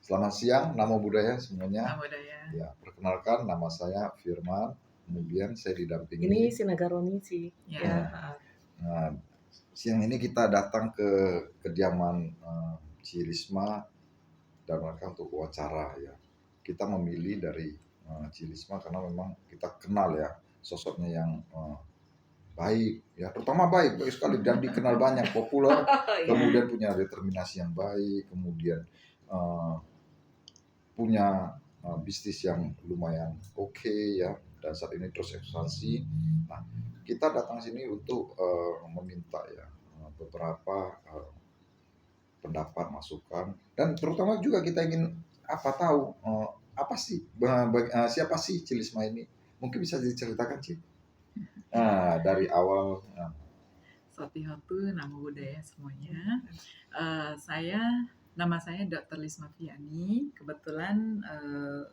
Selamat siang, namo buddhaya semuanya. Nama budaya. Ya, perkenalkan nama saya Firman. Kemudian saya Ini didampingi. si Nagaroni sih. Ya. Ya. Nah, siang ini kita datang ke kediaman Ci Risma dalam rangka untuk wawancara ya. Kita memilih dari Ci Risma karena memang kita kenal ya sosoknya yang baik ya, pertama baik sekali dan dikenal banyak, populer, kemudian punya determinasi yang baik, kemudian punya bisnis yang lumayan oke ya, dan saat ini terus ekspansi. Nah, kita datang sini untuk meminta ya beberapa pendapat, masukan, dan terutama juga kita ingin tahu apa sih siapa sih Ci Risma ini? Mungkin bisa diceritakan, Ci? Dari awal. Sotihotu, nama budaya semuanya. Nama saya Dr. Lisma Fiani. Kebetulan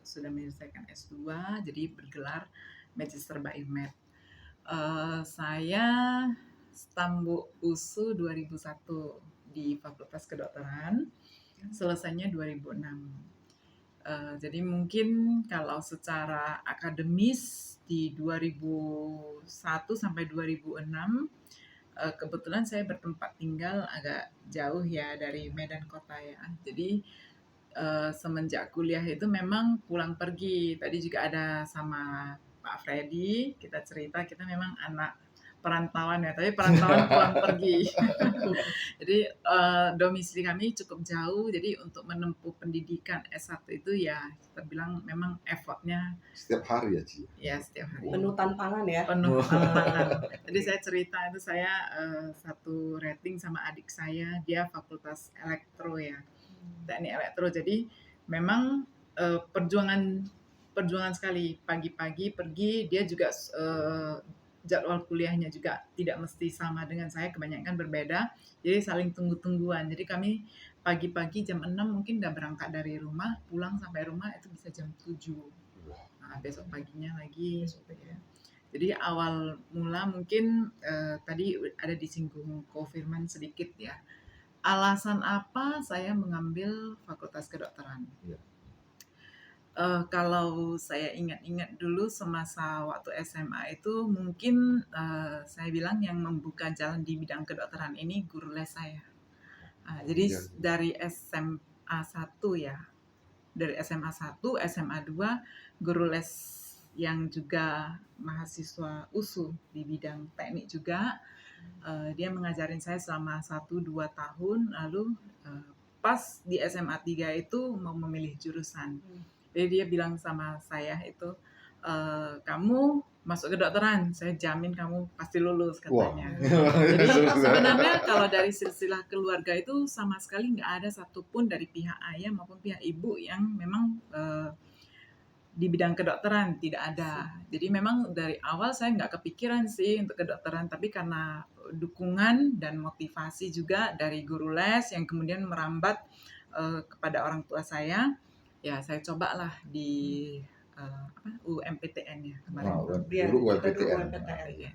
sudah menyelesaikan S2, jadi bergelar Magister Biomed. Saya stambuk USU 2001 di Fakultas Kedokteran, selesainya 2006. Jadi mungkin kalau secara akademis di 2001 sampai 2006 kebetulan saya bertempat tinggal agak jauh ya dari Medan kota ya. Jadi semenjak kuliah itu memang pulang pergi. Tadi juga ada sama Pak Freddy, kita cerita kita memang anak perantauan ya, tapi perantauan pulang pergi. Jadi domisili kami cukup jauh, jadi untuk menempuh pendidikan S1 itu ya terbilang memang effortnya Setiap hari ya, Ci? Ya, setiap hari. Penuh tantangan ya. Penuh tantangan. Jadi saya cerita itu saya satu rating sama adik saya, dia fakultas elektro ya, teknik elektro. Jadi memang perjuangan sekali, pagi-pagi pergi, dia juga jadwal kuliahnya juga tidak mesti sama dengan saya, kebanyakan berbeda, jadi saling tunggu-tungguan. Jadi kami pagi-pagi jam 6 mungkin udah berangkat dari rumah, pulang sampai rumah itu bisa jam 7. Nah, besok paginya lagi ya. Jadi awal mula mungkin tadi ada disinggung Ko Firman sedikit ya, alasan apa saya mengambil Fakultas Kedokteran. Ya. Kalau saya ingat-ingat dulu semasa waktu SMA itu mungkin saya bilang yang membuka jalan di bidang kedokteran ini guru les saya. Jadi dari SMA 1 ya, dari SMA 1, SMA 2 guru les yang juga mahasiswa USU di bidang teknik juga. Dia mengajarin saya selama 1-2 tahun, lalu pas di SMA 3 itu mau memilih jurusan. Jadi dia bilang sama saya itu, kamu masuk kedokteran, saya jamin kamu pasti lulus katanya. Jadi sebenarnya kalau dari silsilah keluarga itu sama sekali nggak ada satupun dari pihak ayah maupun pihak ibu yang memang di bidang kedokteran, tidak ada. Jadi memang dari awal saya nggak kepikiran sih untuk kedokteran, tapi karena dukungan dan motivasi juga dari guru les yang kemudian merambat kepada orang tua saya, ya saya cobalah di UMPTN ya kemarin. Dulu UMPTN. Ya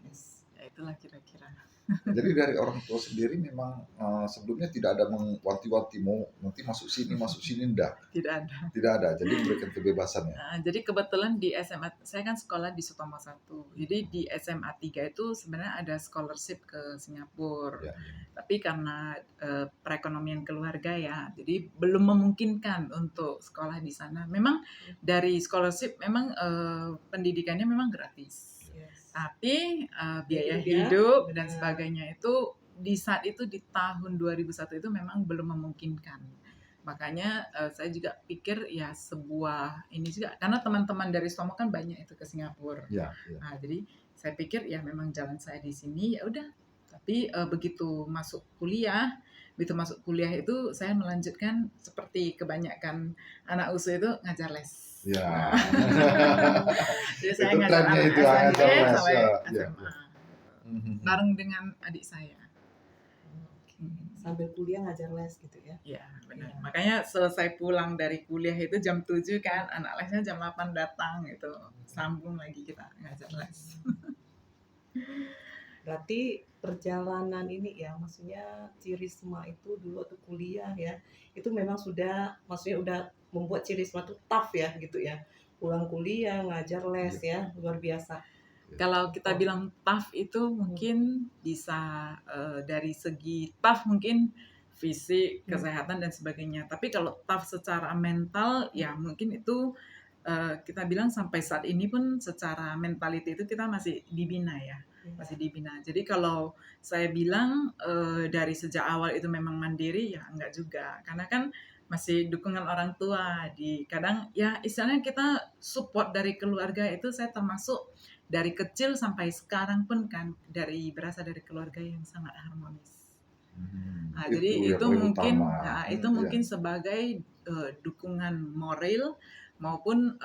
itulah kira-kira. Jadi dari orang tua sendiri memang sebelumnya tidak ada mewanti-wanti mau nanti masuk sini enggak? Tidak ada. Jadi memberikan kebebasan ya. Jadi kebetulan di SMA saya kan sekolah di Sutomo 1. Jadi di SMA 3 itu sebenarnya ada scholarship ke Singapura. Ya. Tapi karena perekonomian keluarga ya, jadi belum memungkinkan untuk sekolah di sana. Memang dari scholarship memang pendidikannya memang gratis. Tapi biaya hidup dan sebagainya itu di saat itu di tahun 2001 itu memang belum memungkinkan. Makanya saya juga pikir ya sebuah ini juga karena teman-teman dari Sutomo kan banyak itu ke Singapura. Ya. Nah, jadi saya pikir ya memang jalan saya di sini ya udah. Tapi begitu masuk kuliah itu saya melanjutkan seperti kebanyakan anak USU itu ngajar les. Ya. Jadi saya ngajar SMP sampai SMA. Bareng dengan adik saya. Sambil kuliah ngajar les gitu ya. Iya, benar. Ya. Makanya selesai pulang dari kuliah itu jam 7 kan, anak lesnya jam 8 datang gitu. Sambung lagi kita ngajar les. Berarti perjalanan ini ya, maksudnya Cirisma itu dulu waktu kuliah ya, itu memang sudah maksudnya udah membuat Cirisma itu tough ya gitu ya. Pulang kuliah, ngajar les Iya, ya, luar biasa. Kalau kita Oh, bilang tough itu mungkin bisa dari segi tough mungkin fisik, kesehatan dan sebagainya. Tapi kalau tough secara mental ya mungkin itu kita bilang sampai saat ini pun secara mentality itu kita masih dibina ya, masih dibina. Jadi kalau saya bilang dari sejak awal itu memang mandiri ya enggak juga, karena kan masih dukungan orang tua di kadang ya istilahnya kita support dari keluarga itu saya termasuk dari kecil sampai sekarang pun kan berasal dari keluarga yang sangat harmonis. Nah, Itu jadi yang itu paling mungkin utama. itu Ya. mungkin sebagai dukungan moral maupun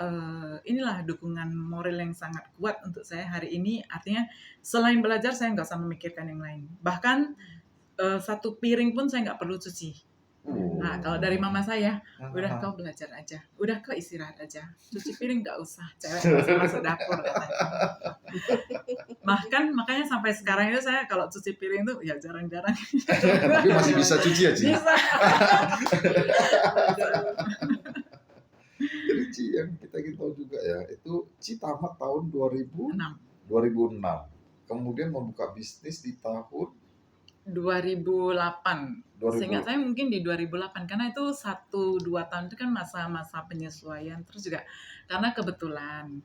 inilah dukungan moral yang sangat kuat untuk saya hari ini. Artinya selain belajar saya nggak usah memikirkan yang lain. Bahkan satu piring pun saya nggak perlu cuci. Nah, kalau dari mama saya, udah kau belajar aja, udah kau istirahat aja, cuci piring nggak usah, cewek nggak usah masuk dapur katanya. Bahkan makanya sampai sekarang itu saya kalau cuci piring tuh ya jarang-jarang. Tapi masih bisa cuci ya, Ci? Bisa. Jadi Ci, yang kita ingin tahu juga ya, itu Ci tamat tahun 6. 2006. Kemudian membuka bisnis di tahun 2008. 2000. Seingat saya mungkin di 2008 karena itu 1-2 tahun itu kan masa-masa penyesuaian, terus juga karena kebetulan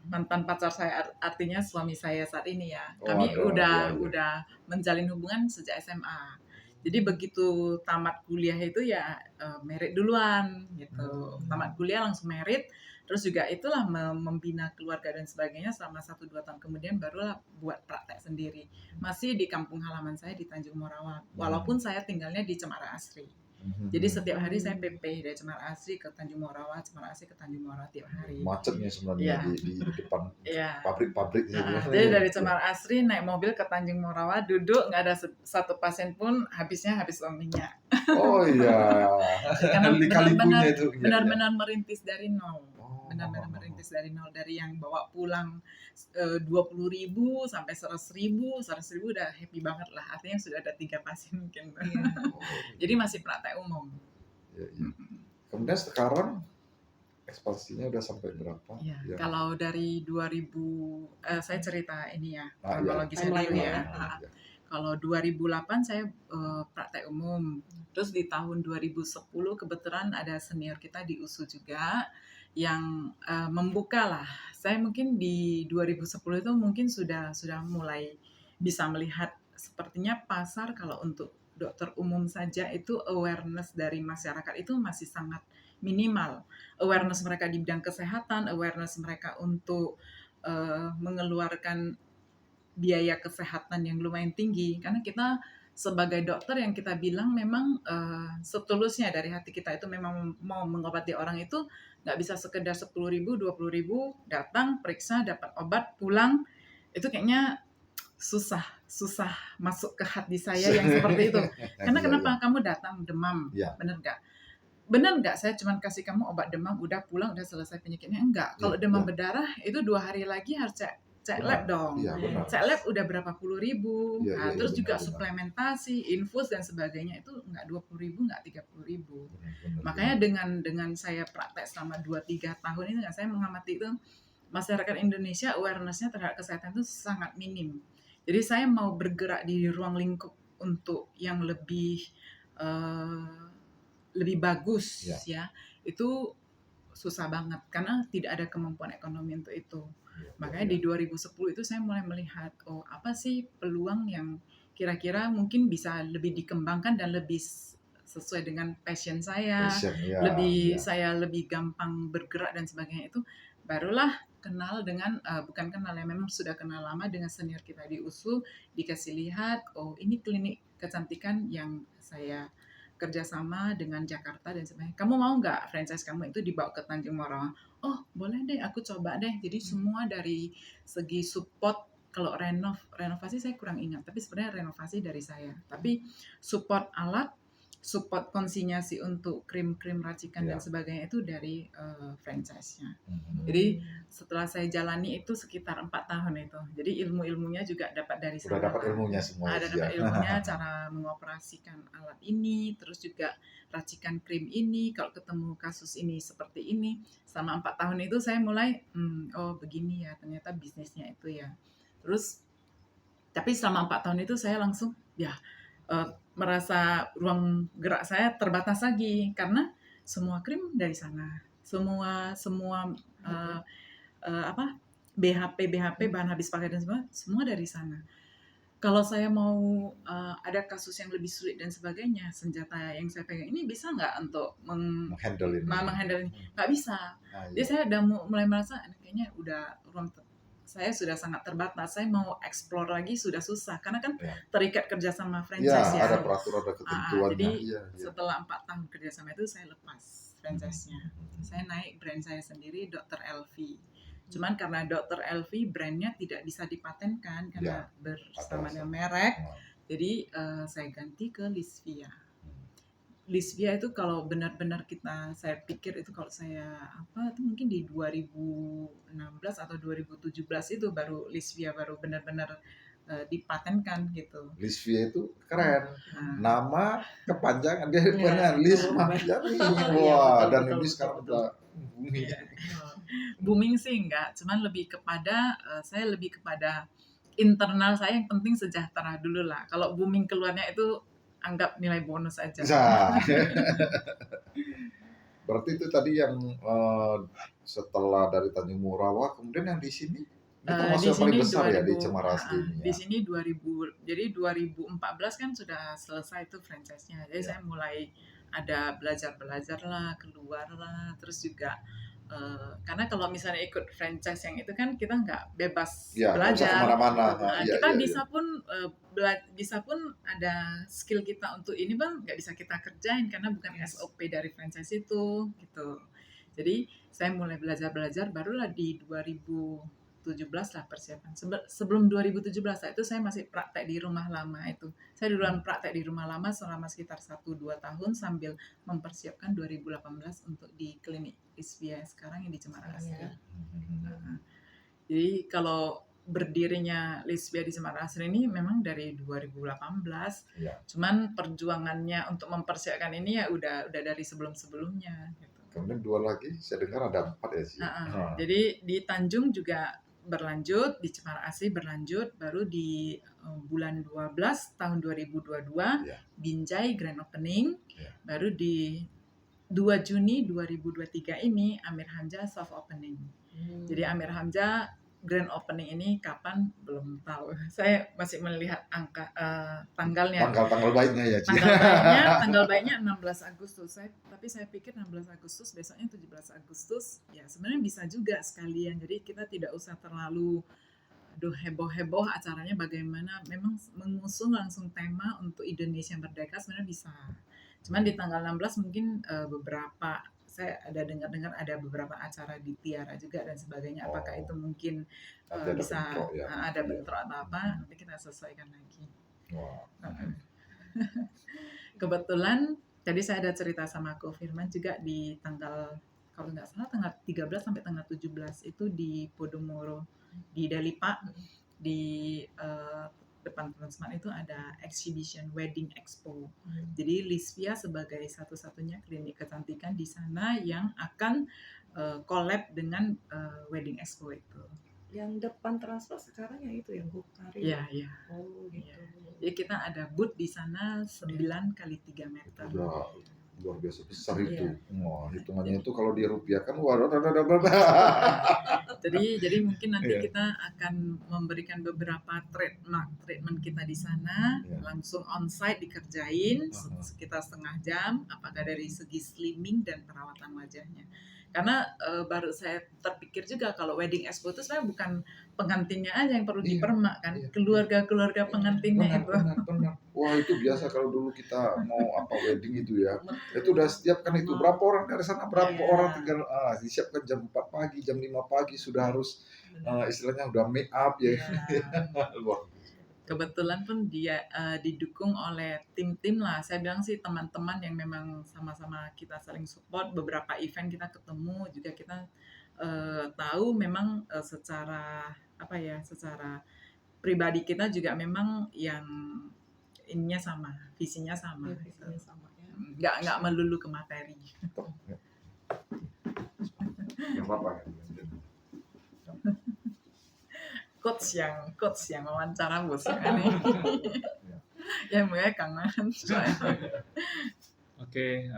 mantan pacar saya artinya suami saya saat ini ya, kami udah menjalin hubungan sejak SMA. Jadi begitu tamat kuliah itu ya married duluan gitu. Tamat kuliah langsung married, terus juga itulah membina keluarga dan sebagainya selama 1-2 tahun kemudian barulah buat praktek sendiri. Masih di kampung halaman saya di Tanjung Morawa, walaupun saya tinggalnya di Cemara Asri. Jadi setiap hari saya PP dari Cemara Asri ke Tanjung Morawa, Cemara Asri ke Tanjung Morawa tiap hari. Macetnya sebenarnya di depan pabrik-pabrik. Jadi dari Cemara Asri naik mobil ke Tanjung Morawa, duduk nggak ada satu pasien pun, habis suaminya. Oh iya. Karena Lika-likunya itu. benar-benar merintis dari nol. Benar-benar merintis dari nol, dari yang bawa pulang 20.000 sampai 100.000 udah happy banget lah, artinya sudah ada 3 pasien mungkin. Jadi masih praktek umum. Ya. Kemudian sekarang ekspansinya udah sampai berapa? Ya. Kalau dari 2000 saya cerita ini ya kronologisnya dulu ya. Kalau 2008 saya praktek umum. Terus di tahun 2010 kebetulan ada senior kita di USU juga yang membuka lah. Saya mungkin di 2010 itu mungkin sudah mulai bisa melihat sepertinya pasar kalau untuk dokter umum saja itu awareness dari masyarakat itu masih sangat minimal. Awareness mereka di bidang kesehatan, awareness mereka untuk mengeluarkan biaya kesehatan yang lumayan tinggi, karena kita sebagai dokter yang kita bilang memang setulusnya dari hati kita itu memang mau mengobati orang itu nggak bisa sekedar 10.000, 20.000 datang periksa dapat obat pulang, itu kayaknya susah masuk ke hati saya yang seperti itu. Karena kenapa kamu datang demam, benar nggak saya cuma kasih kamu obat demam udah pulang udah selesai penyakitnya? Enggak. Kalau demam berdarah itu 2 hari lagi harus cek lab dong. Cek lab udah berapa puluh ribu. Terus juga suplementasi, infus dan sebagainya itu nggak 20.000, nggak 30.000. Makanya dengan saya praktek selama 2-3 tahun ini, saya mengamati itu masyarakat Indonesia awareness-nya terhadap kesehatan itu sangat minim. Jadi saya mau bergerak di ruang lingkup untuk yang lebih bagus ya, itu susah banget karena tidak ada kemampuan ekonomi untuk itu. Makanya di 2010 itu saya mulai melihat apa sih peluang yang kira-kira mungkin bisa lebih dikembangkan dan lebih sesuai dengan passion saya, saya lebih gampang bergerak dan sebagainya. Itu barulah kenal dengan bukan kenal ya, memang sudah kenal lama dengan senior kita di USU, dikasih lihat ini klinik kecantikan yang saya kerjasama dengan Jakarta dan sebagainya. Kamu mau nggak franchise kamu itu dibawa ke Tanjung Morawa? Oh boleh deh, aku coba deh. Jadi semua dari segi support, kalau renovasi saya kurang ingat, tapi sebenarnya renovasi dari saya. Tapi support alat, support konsinyasi untuk krim-krim racikan dan Iya. sebagainya itu dari franchise-nya. Mhm. Jadi setelah saya jalani itu sekitar 4 tahun itu. Jadi ilmu-ilmunya juga dapat dari Udah sana dapat lah. ilmunya semua Ada ya, dapat Ci, ya? ilmunya cara mengoperasikan alat ini, terus juga racikan krim ini, kalau ketemu kasus ini seperti ini. Selama 4 tahun itu saya mulai, oh begini ya ternyata bisnisnya itu ya. Terus tapi selama 4 tahun itu saya langsung ya merasa ruang gerak saya terbatas lagi karena semua krim dari sana. Semua apa BHP bahan habis pakai dan semua dari sana. Kalau saya mau ada kasus yang lebih sulit dan sebagainya, senjata yang saya pegang ini bisa nggak untuk Menghandle ini. menghandle ini? Nggak bisa. Nah, Jadi iya. saya udah mulai merasa kayaknya udah saya sudah sangat terbatas. Saya mau explore lagi sudah susah karena kan Ya. terikat kerjasama Iya, franchise ya. ada peraturan, ada ketentuannya. Jadi Iya, iya. setelah 4 tahun kerjasama itu saya lepas franchise-nya. Saya naik brand saya sendiri, Dr. LV. Cuman karena Dr. LV brandnya tidak bisa dipatenkan karena bersama dengan merek, jadi saya ganti ke Lisvia. Lisvia itu kalau benar-benar saya pikir itu kalau saya itu mungkin di 2016 atau 2017 itu baru Lisvia baru benar-benar dipatenkan gitu. Lisvia itu keren. Nah, Nama kepanjangan dia punya Iya, Lisma. Wah, dan ini sekarang betul. udah booming. booming sih enggak, cuman lebih kepada saya lebih kepada internal saya yang penting sejahtera dulu lah. Kalau booming keluarnya itu anggap nilai bonus aja. Nah. Berarti itu tadi yang setelah dari Tanjung Morawa, kemudian yang di sini ini termasuk yang paling besar ya di Cemara Asri ini. Di sini 2014 kan sudah selesai itu franchise-nya. Jadi saya mulai ada belajar lah, keluar lah, terus juga karena kalau misalnya ikut franchise yang itu kan kita nggak bebas belajar. Kita bisa pun ada skill kita untuk ini bang nggak bisa kita kerjain karena bukan SOP dari franchise itu gitu. Jadi saya mulai belajar barulah di 2017 lah persiapan. Sebelum 2017 itu saya masih praktek di rumah lama itu. Saya duluan praktek di rumah lama selama sekitar 1-2 tahun sambil mempersiapkan 2018 untuk di klinik Lisvia sekarang yang di Cemara Asri. Jadi kalau berdirinya Lisvia di Cemara Asri ini memang dari 2018. Cuman perjuangannya untuk mempersiapkan ini ya udah dari sebelum-sebelumnya gitu. Kemudian 2 lagi, saya dengar ada 4 ya sih. Jadi di Tanjung juga berlanjut, di Cemara Asri berlanjut, baru di bulan 12 tahun 2022 Binjai grand opening, baru di 2 Juni 2023 ini Amir Hamzah soft opening. Jadi Amir Hamzah grand opening ini kapan belum tahu. Saya masih melihat angka tanggalnya. Tanggal baiknya ya, Ci. Tanggal baiknya 16 Agustus. Tapi saya pikir 16 Agustus besoknya 17 Agustus. Ya sebenarnya bisa juga sekalian. Jadi kita tidak usah terlalu heboh-heboh acaranya bagaimana. Memang mengusung langsung tema untuk Indonesia Merdeka sebenarnya bisa. Cuman di tanggal 16 mungkin beberapa saya ada dengar ada beberapa acara di Tiara juga dan sebagainya. Apakah itu mungkin bisa ada bentrok atau apa? Nanti kita sesuaikan lagi. Kebetulan tadi saya ada cerita sama Ko Firman juga di tanggal kalau nggak salah tanggal 13 sampai tanggal 17 itu di Podomoro di Delipa di depan Transmart itu ada exhibition wedding expo. Jadi Lisvia sebagai satu-satunya klinik kecantikan di sana yang akan collab dengan wedding expo itu. Yang depan Transmart sekarang yang itu yang Hukari. Iya. Oh gitu. Jadi kita ada booth di sana 9x3 meter. Luar biasa besar itu. Wah, hitungannya itu kalau dirupiahkan Jadi mungkin nanti kita akan memberikan beberapa treatment kita di sana, langsung on-site dikerjain sekitar setengah jam, apakah dari segi slimming dan perawatan wajahnya. Karena baru saya terpikir juga kalau wedding expo itu sebenarnya bukan pengantinnya aja yang perlu dipermak kan, keluarga-keluarga pengantinnya itu. Benar. Wah itu biasa kalau dulu kita mau wedding itu ya, itu udah setiap kan itu berapa orang dari sana orang tinggal disiapkan jam 4 pagi, jam 5 pagi sudah harus istilahnya udah make up ya. Luar. kebetulan pun dia didukung oleh tim-tim lah. Saya bilang sih teman-teman yang memang sama-sama kita saling support. Beberapa event kita ketemu juga kita tahu memang secara apa ya, secara pribadi kita juga memang yang ininya sama, visinya sama. Ya, Gitu. visinya sama ya. Nggak melulu ke materi. Yang apa? Coach yang wawancara bos yang ini. Ya mulai kangen soalnya. Oke,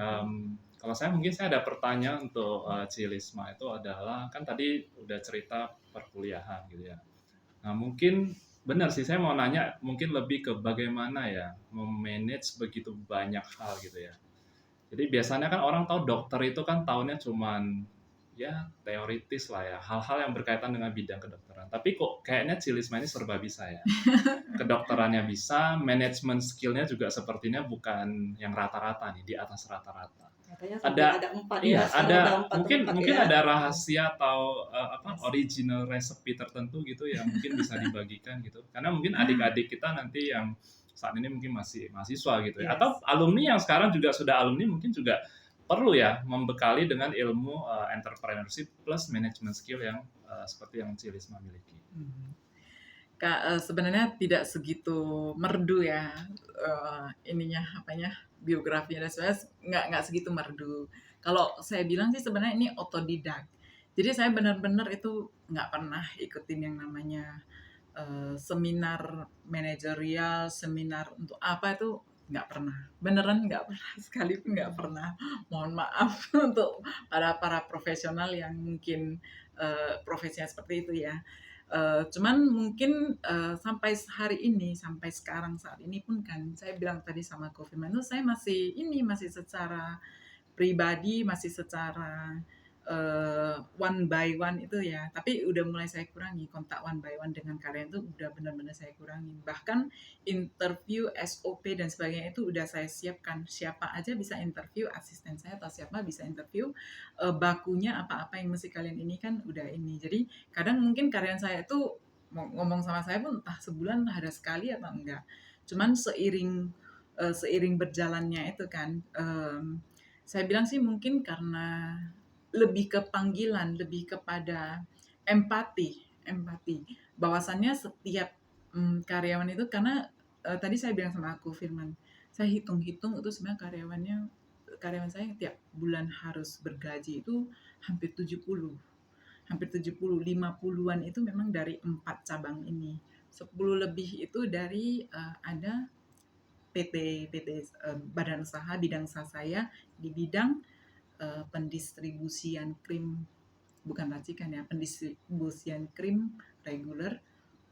kalau saya mungkin saya ada pertanyaan untuk Cilisma itu adalah kan tadi udah cerita perkuliahan gitu ya. Nah mungkin benar sih saya mau nanya mungkin lebih ke bagaimana ya memanage begitu banyak hal gitu ya. Jadi biasanya kan orang tahu dokter itu kan tahunnya cuman ya teoritis lah ya, hal-hal yang berkaitan dengan bidang kedokteran. Tapi kok kayaknya Cilisma ini serba bisa ya. Kedokterannya bisa, manajemen skillnya juga sepertinya bukan yang rata-rata nih, di atas rata-rata. Katanya sampai ada 4 ya, sekarang ada 4 mungkin tempat mungkin ya. ada rahasia atau original recipe tertentu gitu yang mungkin bisa dibagikan gitu. Karena mungkin adik-adik kita nanti yang saat ini mungkin masih mahasiswa gitu ya. Yes. Atau alumni yang sekarang juga sudah alumni mungkin juga perlu ya membekali dengan ilmu entrepreneurship plus management skill yang seperti yang Cilisma miliki. Sebenarnya tidak segitu merdu ya ininya apanya biografinya dan sebagainya nggak segitu merdu. Kalau saya bilang sih sebenarnya ini otodidak. Jadi saya benar-benar itu nggak pernah ikutin yang namanya seminar manajerial, seminar untuk apa itu nggak pernah. Beneran nggak pernah, sekalipun nggak pernah. Mohon maaf untuk para profesional yang mungkin profesinya seperti itu ya. Cuman mungkin sampai hari ini, sampai sekarang saat ini pun kan saya bilang tadi sama Ko Firman itu saya masih secara pribadi, masih secara one by one itu ya. Tapi udah mulai saya kurangi kontak one by one dengan karyawan itu udah benar-benar saya kurangi. Bahkan interview, SOP dan sebagainya itu udah saya siapkan. Siapa aja bisa interview, asisten saya atau siapa bisa interview, bakunya apa-apa yang mesti kalian ini kan udah ini. Jadi kadang mungkin karyawan saya itu ngomong sama saya pun entah sebulan ada sekali atau enggak. Cuman seiring berjalannya itu kan, saya bilang sih mungkin karena lebih ke panggilan, lebih kepada empati. Bahwasannya setiap karyawan itu karena tadi saya bilang sama aku Firman, saya hitung-hitung itu sebenarnya karyawan saya tiap bulan harus bergaji itu hampir 70. 50-an itu memang dari 4 cabang ini. 10 lebih itu dari ada PT badan usaha bidang usaha saya di bidang pendistribusian krim, bukan racikan ya, pendistribusian krim reguler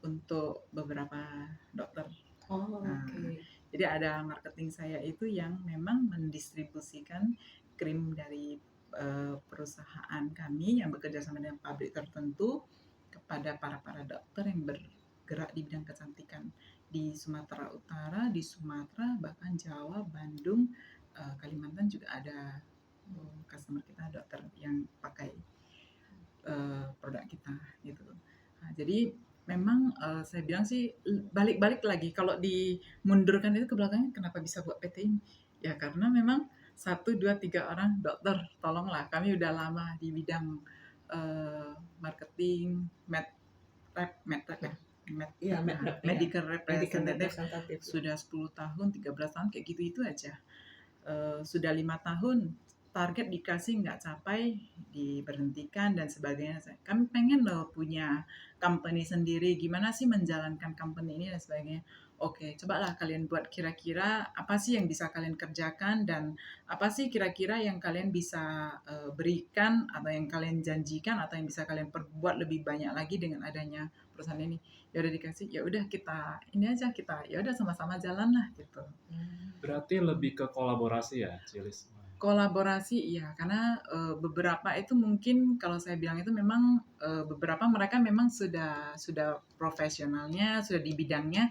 untuk beberapa dokter. Okay. Jadi ada marketing saya itu yang memang mendistribusikan krim dari perusahaan kami yang bekerja sama dengan pabrik tertentu kepada para dokter yang bergerak di bidang kecantikan di Sumatera Utara, di Sumatera, bahkan Jawa, Bandung, Kalimantan juga ada customer kita dokter yang pakai produk kita gitu. Nah, jadi memang saya bilang sih balik lagi kalau dimundurkan itu ke belakangnya kenapa bisa buat PT ini? Ya karena memang 1, 2, 3 orang dokter, tolonglah kami udah lama di bidang marketing, medical representative sudah 10 tahun, 13 tahun kayak gitu aja. Sudah 5 tahun target dikasih nggak capai diberhentikan dan sebagainya. Kami pengen loh punya company sendiri, gimana sih menjalankan company ini dan sebagainya. Oke, cobalah kalian buat kira-kira apa sih yang bisa kalian kerjakan dan apa sih kira-kira yang kalian bisa berikan atau yang kalian janjikan atau yang bisa kalian perbuat lebih banyak lagi dengan adanya perusahaan ini. Ya udah dikasih, ya udah kita ini aja kita ya udah sama-sama jalan lah gitu. Berarti lebih ke kolaborasi ya, Cilis? Kolaborasi iya, karena beberapa itu mungkin kalau saya bilang itu memang beberapa mereka memang sudah profesionalnya, sudah di bidangnya,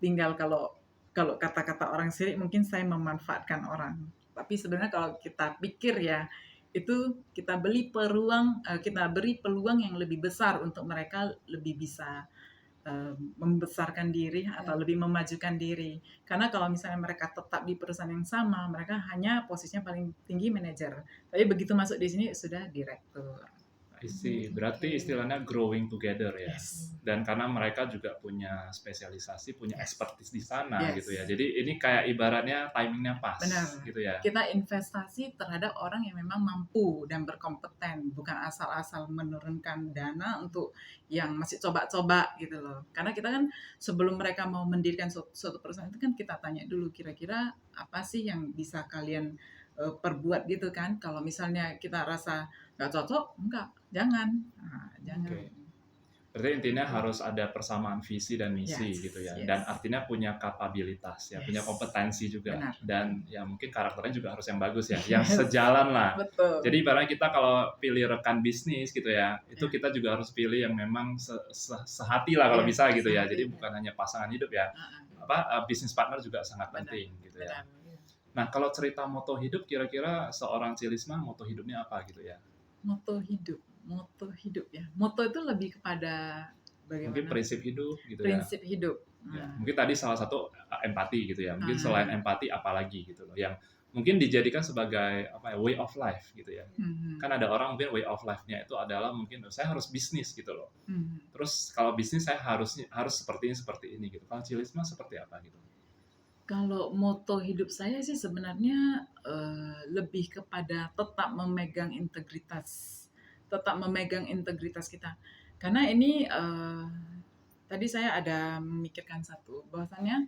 tinggal kalau kata-kata orang sirik mungkin saya memanfaatkan orang. Tapi sebenarnya kalau kita pikir ya, itu kita beri peluang yang lebih besar untuk mereka lebih bisa membesarkan diri atau lebih memajukan diri. Karena kalau misalnya mereka tetap di perusahaan yang sama, mereka hanya posisinya paling tinggi manajer. Tapi begitu masuk di sini sudah direktur. I see. Hmm, Berarti oke. istilahnya growing together ya. Yes. Dan karena mereka juga punya spesialisasi, punya Yes. expertise di sana Yes. gitu ya. Jadi ini kayak ibaratnya timingnya pas Benar. gitu ya. Kita investasi terhadap orang yang memang mampu dan berkompeten, bukan asal-asal menurunkan dana untuk yang masih coba-coba gitu loh. Karena kita kan sebelum mereka mau mendirikan suatu perusahaan itu kan kita tanya dulu kira-kira apa sih yang bisa kalian perbuat gitu kan. Kalau misalnya kita rasa nggak cocok, jangan. Jangan. Oke. Berarti intinya harus ada persamaan visi dan misi Yes, gitu ya. yes. Dan artinya punya kapabilitas ya, Yes. punya kompetensi juga. Benar. Dan ya mungkin karakternya juga harus yang bagus ya, yang sejalan lah. Betul. Jadi ibaratnya kita kalau pilih rekan bisnis gitu ya, itu Ya. kita juga harus pilih yang memang sehati lah kalau Ya, bisa gitu ya. sehati. Jadi bukan hanya pasangan hidup ya. Bisnis partner juga sangat Benar, penting gitu ya. benar. Nah, kalau cerita moto hidup kira-kira seorang Cilisma moto hidupnya apa gitu ya? Moto hidup ya. Moto itu lebih kepada bagaimana? Mungkin prinsip hidup gitu ya. Prinsip hidup. Ya, mungkin tadi salah satu empati gitu ya. Mungkin Ah. selain empati apalagi gitu loh yang mungkin dijadikan sebagai way of life gitu ya. Mhm. Kan ada orang mungkin way of life-nya itu adalah mungkin saya harus bisnis gitu loh. Mhm. Terus kalau bisnis saya harus seperti ini gitu. Kalau Cilisma seperti apa gitu? Kalau moto hidup saya sih sebenarnya lebih kepada tetap memegang integritas kita. Karena ini tadi saya ada memikirkan satu, bahwasannya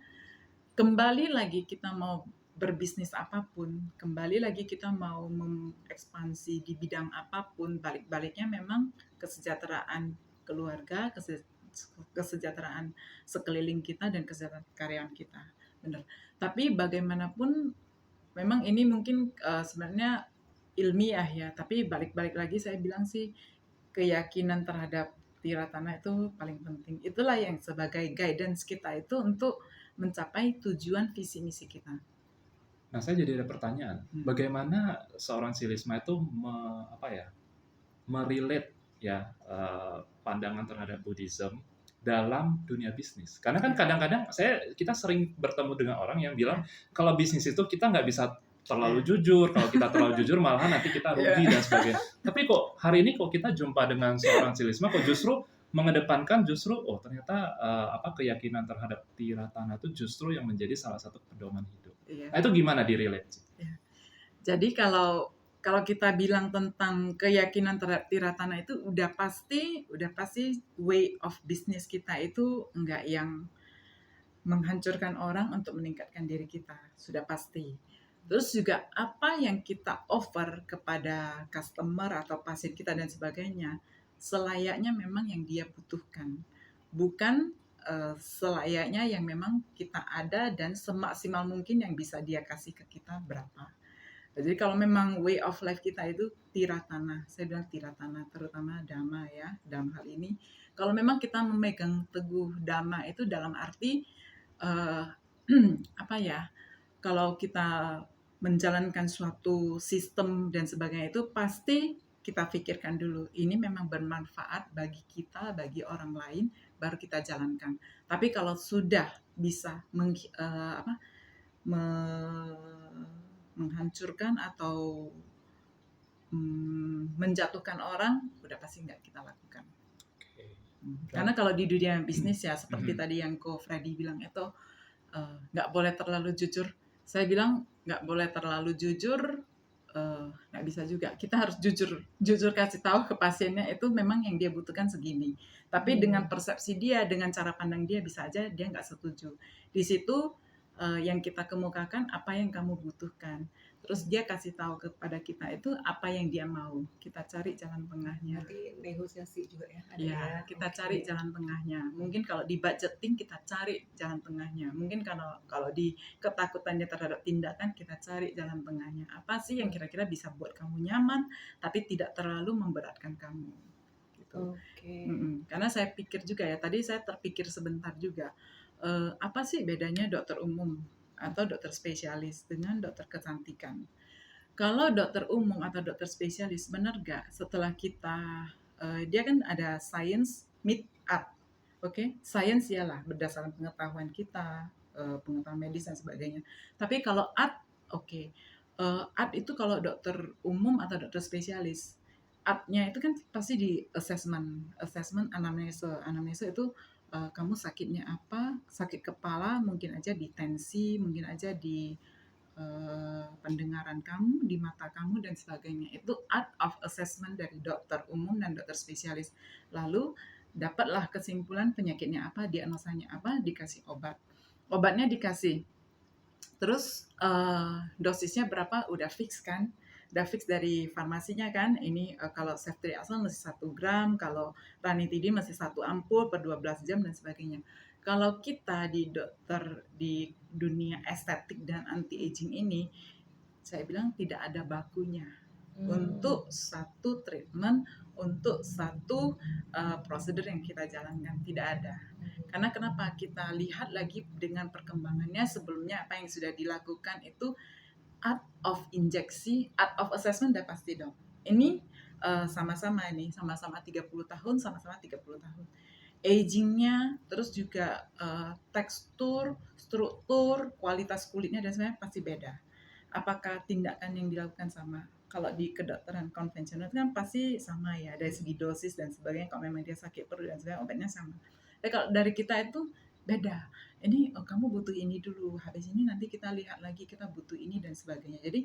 kembali lagi kita mau berbisnis apapun, kembali lagi kita mau mengekspansi di bidang apapun, balik-baliknya memang kesejahteraan keluarga, kesejahteraan sekeliling kita dan kesejahteraan karyawan kita. Benar. Tapi bagaimanapun memang ini mungkin sebenarnya ilmiah ya, tapi balik-balik lagi saya bilang sih keyakinan terhadap Tiratana itu paling penting. Itulah yang sebagai guidance kita itu untuk mencapai tujuan visi misi kita. Nah, saya jadi ada pertanyaan. Bagaimana seorang Cilisma itu merelate ya pandangan terhadap Buddhism dalam dunia bisnis? Karena kan kadang-kadang kita sering bertemu dengan orang yang bilang kalau bisnis itu kita nggak bisa terlalu jujur, kalau kita terlalu jujur malah nanti kita rugi dan sebagainya. Tapi kok hari ini kok kita jumpa dengan seorang Cilisma kok justru mengedepankan ternyata keyakinan terhadap Tiratana itu justru yang menjadi salah satu pedoman hidup. Nah, itu gimana di-relate? Jadi kalau kita bilang tentang keyakinan terhadap Tiratana itu udah pasti way of business kita itu enggak yang menghancurkan orang untuk meningkatkan diri kita, sudah pasti. Terus juga apa yang kita offer kepada customer atau pasien kita dan sebagainya, selayaknya memang yang dia butuhkan. Bukan selayaknya yang memang kita ada dan semaksimal mungkin yang bisa dia kasih ke kita berapa. Jadi kalau memang way of life kita itu Tiratana, saya bilang Tiratana, terutama Dhamma ya, dalam hal ini. Kalau memang kita memegang teguh Dhamma itu dalam arti kalau kita menjalankan suatu sistem dan sebagainya itu pasti kita pikirkan dulu ini memang bermanfaat bagi kita, bagi orang lain, baru kita jalankan. Tapi kalau sudah bisa menghancurkan atau menjatuhkan orang, udah pasti nggak kita lakukan. Karena kalau di dunia bisnis ya seperti tadi yang Ko Freddy bilang itu nggak boleh terlalu jujur. Saya bilang nggak boleh terlalu jujur, nggak bisa juga. Kita harus jujur kasih tahu ke pasiennya itu memang yang dia butuhkan segini. Tapi dengan persepsi dia, dengan cara pandang dia bisa aja dia nggak setuju. Di situ yang kita kemukakan apa yang kamu butuhkan. Terus dia kasih tahu kepada kita itu apa yang dia mau. Kita cari jalan tengahnya. Nanti negosiasi juga ya. Ya, kita cari jalan tengahnya. Mungkin kalau di budgeting kita cari jalan tengahnya. Mungkin kalau di ketakutannya terhadap tindakan kita cari jalan tengahnya. Apa sih yang kira-kira bisa buat kamu nyaman tapi tidak terlalu memberatkan kamu. Gitu. Karena saya pikir juga ya, tadi saya terpikir sebentar juga. Apa sih bedanya dokter umum atau dokter spesialis dengan dokter kecantikan? Kalau dokter umum atau dokter spesialis, benar nggak setelah kita dia kan ada science meet art. Oke, sains iyalah berdasarkan pengetahuan kita, pengetahuan medis dan sebagainya. Tapi kalau art, oke, art itu kalau dokter umum atau dokter spesialis, art-nya itu kan pasti di assessment anamnesa itu, kamu sakitnya apa, sakit kepala, mungkin aja di tensi, mungkin aja di, pendengaran kamu, di mata kamu dan sebagainya. Itu art of assessment dari dokter umum dan dokter spesialis. Lalu dapatlah kesimpulan penyakitnya apa, diagnosanya apa, dikasih obat. Obatnya dikasih. Terus dosisnya berapa udah fix kan? Udah fix dari farmasinya kan. Ini kalau ceftriaxone masih 1 gram, kalau ranitidin masih 1 ampul per 12 jam dan sebagainya. Kalau kita di dokter di dunia estetik dan anti aging ini, saya bilang tidak ada bakunya untuk satu treatment, untuk satu prosedur yang kita jalankan, tidak ada. Karena kenapa? Kita lihat lagi dengan perkembangannya sebelumnya apa yang sudah dilakukan itu art of injeksi, art of assessment udah pasti dong. Ini sama-sama 30 tahun, sama-sama 30 tahun. Agingnya, terus juga tekstur, struktur, kualitas kulitnya dan sebagainya pasti beda. Apakah tindakan yang dilakukan sama? Kalau di kedokteran konvensional itu kan pasti sama ya, dari segi dosis dan sebagainya. Kalau memang dia sakit perut dan sebagainya, obatnya sama. Tapi kalau dari kita itu beda. Ini kamu butuh ini dulu, habis ini nanti kita lihat lagi kita butuh ini dan sebagainya. Jadi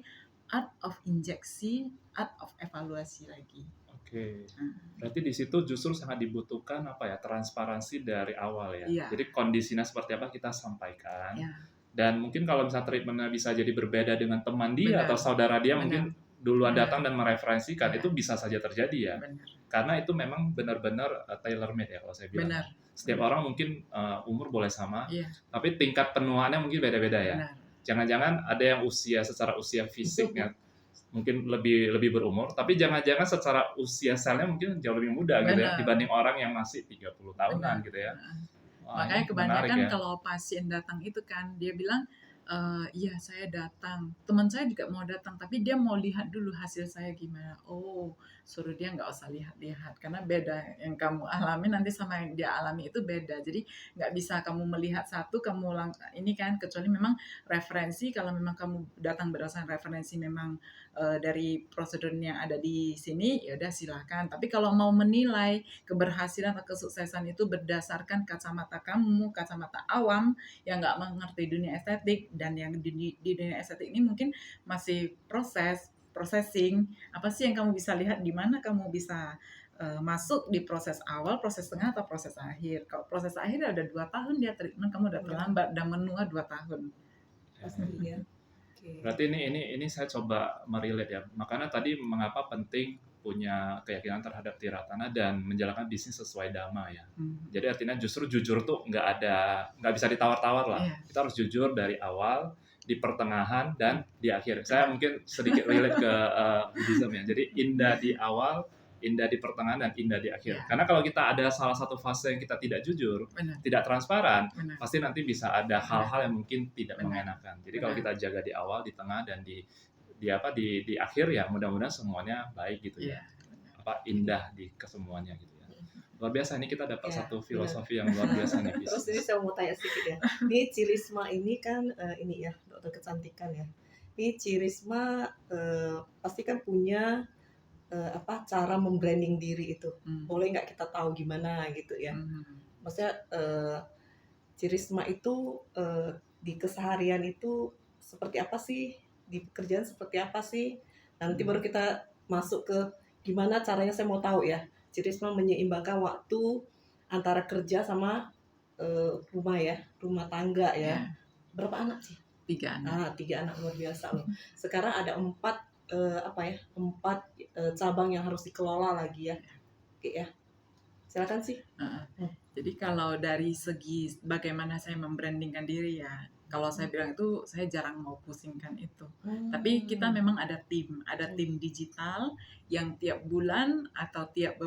art of injeksi, art of evaluasi lagi. Oke. Berarti di situ justru sangat dibutuhkan apa ya, transparansi dari awal ya. Iya. Jadi kondisinya seperti apa kita sampaikan. Ya, Dan mungkin kalau misalnya treatmentnya bisa jadi berbeda dengan teman dia Benar. atau saudara dia Benar. mungkin duluan Benar. datang dan mereferensikan, Benar. itu bisa saja terjadi ya. benar. Karena itu memang benar-benar tailor made ya kalau saya bilang. Benar. Setiap orang mungkin umur boleh sama, Iya, tapi tingkat penuaannya mungkin beda-beda ya. benar. Jangan-jangan ada yang secara usia fisiknya mungkin lebih berumur, tapi jangan-jangan secara usia selnya mungkin jauh lebih muda gitu ya, Benar. dibanding orang yang masih 30 tahunan Benar. gitu ya. Wah, Makanya ini kebanyakan menarik ya. kalau pasien datang itu kan dia bilang, iya saya datang, teman saya juga mau datang, tapi dia mau lihat dulu hasil saya gimana. Oh, suruh dia nggak usah lihat-lihat, karena beda yang kamu alami nanti sama yang dia alami itu beda. Jadi nggak bisa kamu melihat satu, ini kan, kecuali memang referensi, kalau memang kamu datang berdasarkan referensi memang dari prosedur yang ada di sini, ya udah silakan. Tapi kalau mau menilai keberhasilan atau kesuksesan itu berdasarkan kacamata kamu, kacamata awam yang nggak mengerti dunia estetik, dan yang di dunia estetik ini mungkin masih processing, apa sih yang kamu bisa lihat, di mana kamu bisa masuk di proses awal, proses tengah, atau proses akhir. Kalau proses akhir udah 2 tahun dia treatment, kamu udah terlambat, udah menua 2 tahun. Pasti ya. Oke. Berarti ini saya coba merelate ya. Makanya tadi mengapa penting punya keyakinan terhadap tiratana dan menjalankan bisnis sesuai dhamma ya. Jadi artinya justru jujur tuh nggak bisa ditawar-tawar lah. Iya. Kita harus jujur dari awal, di pertengahan, dan di akhir. Saya mungkin sedikit relate ke Buddhism ya. Jadi indah di awal, indah di pertengahan, dan indah di akhir. Iya. Karena kalau kita ada salah satu fase yang kita tidak jujur, Benar, tidak transparan, benar. pasti nanti bisa ada hal-hal yang mungkin tidak Benar. mengenakan. Jadi kalau Benar. kita jaga di awal, di tengah, dan di akhir ya, mudah-mudahan semuanya baik gitu ya. Iya, Apa indah di kesemuanya gitu ya. Luar biasa, ini kita dapat Ya, satu filosofi yang luar biasa nih. Terus ini saya mau tanya sedikit ya. Ini Cirisma ini kan ini ya, dokter kecantikan ya. Ini Cirisma pasti kan punya cara membranding diri itu. Boleh nggak kita tahu gimana gitu ya? Maksudnya Cirisma itu di keseharian itu seperti apa sih? Di pekerjaan seperti apa sih? Nanti baru kita masuk ke gimana caranya, saya mau tahu ya. Cirisma menyeimbangkan waktu antara kerja sama rumah tangga ya. Berapa anak sih? 3 anak. 3 anak, luar biasa loh. Sekarang ada 4 cabang yang harus dikelola lagi ya. Oke ya. Silakan sih. Jadi kalau dari segi bagaimana saya membrandingkan diri ya, kalau saya bilang itu saya jarang mau pusingkan itu. Tapi kita memang ada tim digital yang tiap bulan atau tiap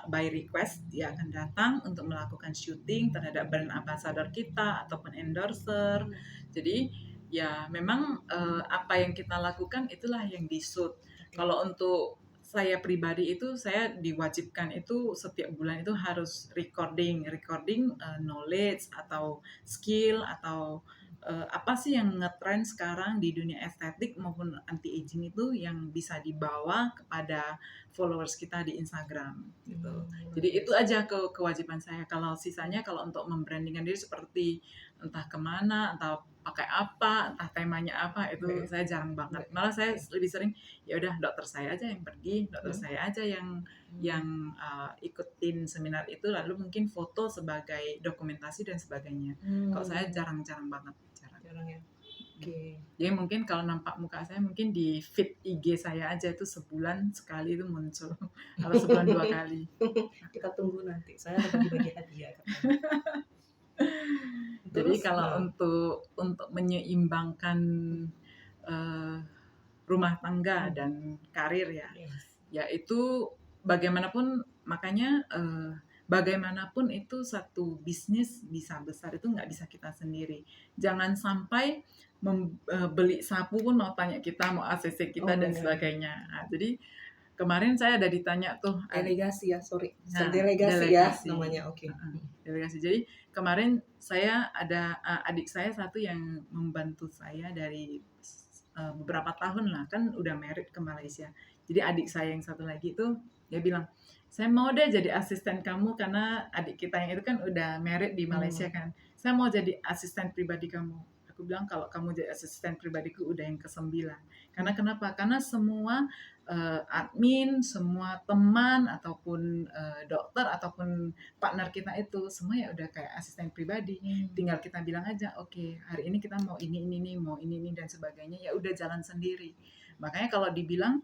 by request dia akan datang untuk melakukan syuting terhadap brand ambassador kita ataupun endorser. Jadi ya memang apa yang kita lakukan itulah yang di-shoot. Kalau untuk saya pribadi itu saya diwajibkan itu setiap bulan itu harus recording knowledge atau skill atau apa sih yang ngetrend sekarang di dunia estetik maupun anti aging itu yang bisa dibawa kepada followers kita di Instagram gitu. Jadi itu aja kewajiban saya. Kalau sisanya kalau untuk membrandingkan diri seperti entah kemana, entah pakai apa, entah temanya apa, itu Baik. saya jarang banget. Baik. Malah saya lebih sering ya udah dokter saya aja yang pergi, dokter saya aja yang ikutin seminar itu, lalu mungkin foto sebagai dokumentasi dan sebagainya. Kalau saya jarang-jarang banget, jarang ya. Oke. Jadi mungkin kalau nampak muka saya mungkin di feed IG saya aja itu sebulan sekali itu muncul atau sebulan 2 kali. Kita tunggu nanti. Saya ada bagi-bagi hadiah katanya. Jadi Terus, kalau untuk menyeimbangkan rumah tangga dan karir ya, yes. yaitu bagaimanapun makanya bagaimanapun itu satu bisnis bisa besar itu nggak bisa kita sendiri. Jangan sampai beli sapu pun mau tanya kita, mau ACC kita Oh my dan God. sebagainya. Nah, jadi kemarin saya ada ditanya tuh Delegasi ya, sorry. Nah, Delegasi ya delegasi. namanya. Oke. Delegasi. Jadi kemarin saya ada adik saya satu yang membantu saya dari beberapa tahun lah, kan udah married ke Malaysia. Jadi adik saya yang satu lagi itu dia bilang, saya mau deh jadi asisten kamu karena adik kita yang itu kan udah married di Malaysia kan. Saya mau jadi asisten pribadi kamu. Aku bilang kalau kamu jadi asisten pribadiku udah yang ke-9. Karena kenapa? Karena semua admin, semua teman ataupun dokter ataupun partner kita itu semua ya udah kayak asisten pribadi. Tinggal kita bilang aja, oke, hari ini kita mau ini mau ini dan sebagainya, ya udah jalan sendiri. Makanya kalau dibilang